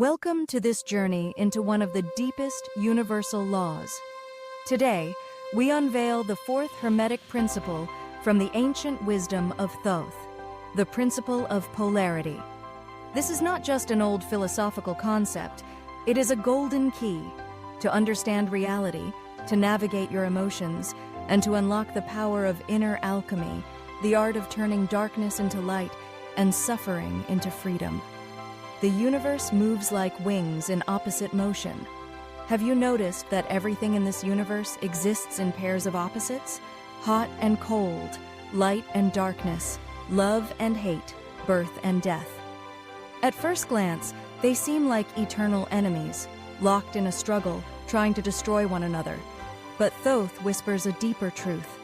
Welcome to this journey into one of the deepest universal laws. Today, we unveil the fourth Hermetic principle from the ancient wisdom of Thoth, the principle of polarity. This is not just an old philosophical concept, it is a golden key to understand reality, to navigate your emotions, and to unlock the power of inner alchemy, the art of turning darkness into light and suffering into freedom. The universe moves like wings in opposite motion. Have you noticed that everything in this universe exists in pairs of opposites? Hot and cold, light and darkness, love and hate, birth and death. At first glance, they seem like eternal enemies, locked in a struggle, trying to destroy one another. But Thoth whispers a deeper truth.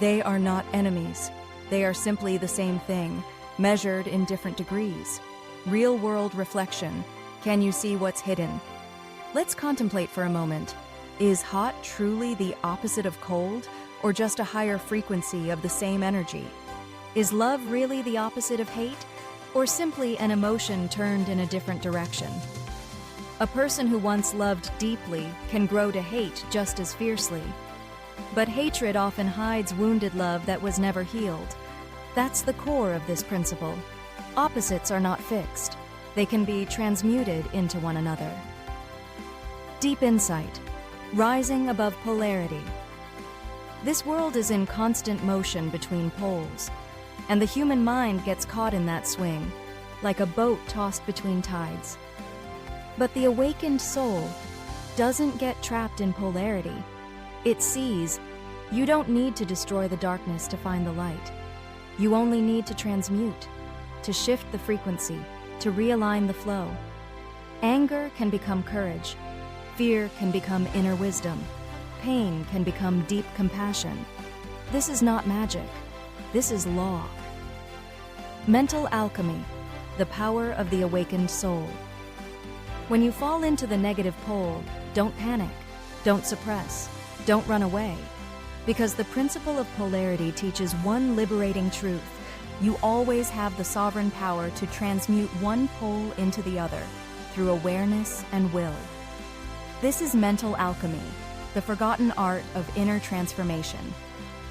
They are not enemies. They are simply the same thing, measured in different degrees. Real-world reflection. Can you see what's hidden? Let's contemplate for a moment. Is hot truly the opposite of cold, or just a higher frequency of the same energy? Is love really the opposite of hate, or simply an emotion turned in a different direction? A person who once loved deeply can grow to hate just as fiercely. But hatred often hides wounded love that was never healed. That's the core of this principle. Opposites are not fixed. They can be transmuted into one another. Deep insight. Rising above polarity. This world is in constant motion between poles, and the human mind gets caught in that swing, like a boat tossed between tides. But the awakened soul doesn't get trapped in polarity. It sees you don't need to destroy the darkness to find the light. You only need to transmute, to shift the frequency, to realign the flow. Anger can become courage. Fear can become inner wisdom. Pain can become deep compassion. This is not magic. This is law. Mental alchemy, the power of the awakened soul. When you fall into the negative pole, don't panic, don't suppress, don't run away. Because the principle of polarity teaches one liberating truth. You always have the sovereign power to transmute one pole into the other through awareness and will. This is mental alchemy, the forgotten art of inner transformation.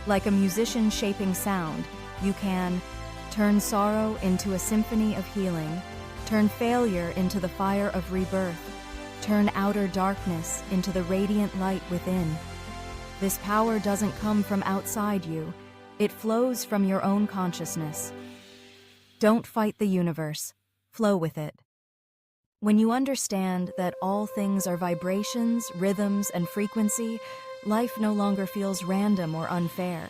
Like a musician shaping sound, you can turn sorrow into a symphony of healing, turn failure into the fire of rebirth, turn outer darkness into the radiant light within. This power doesn't come from outside you. It flows from your own consciousness. Don't fight the universe. Flow with it. When you understand that all things are vibrations, rhythms, and frequency, life no longer feels random or unfair.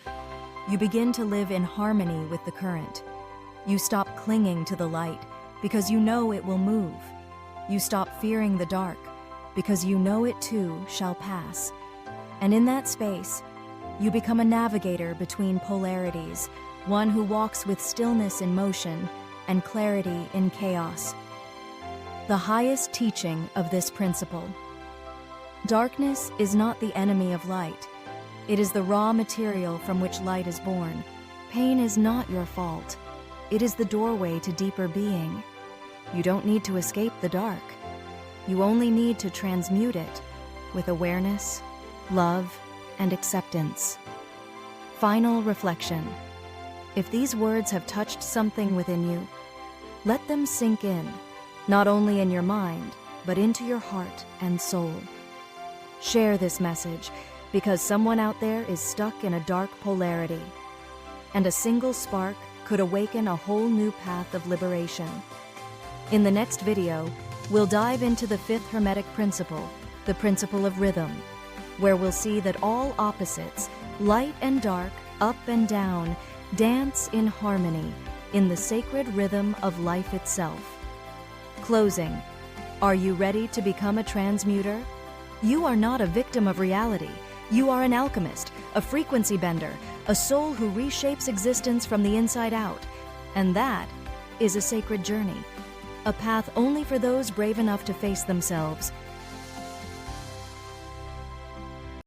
You begin to live in harmony with the current. You stop clinging to the light because you know it will move. You stop fearing the dark because you know it too shall pass. And in that space, you become a navigator between polarities, one who walks with stillness in motion and clarity in chaos. The highest teaching of this principle. Darkness is not the enemy of light. It is the raw material from which light is born. Pain is not your fault. It is the doorway to deeper being. You don't need to escape the dark. You only need to transmute it with awareness, love, and acceptance. Final reflection. If these words have touched something within you, let them sink in, not only in your mind, but into your heart and soul. Share this message because someone out there is stuck in a dark polarity, and a single spark could awaken a whole new path of liberation. In the next video, we'll dive into the fifth Hermetic principle, the principle of rhythm, where we'll see that all opposites, light and dark, up and down, dance in harmony in the sacred rhythm of life itself. Closing. Are you ready to become a transmuter? You are not a victim of reality. You are an alchemist, a frequency bender, a soul who reshapes existence from the inside out. And that is a sacred journey, a path only for those brave enough to face themselves,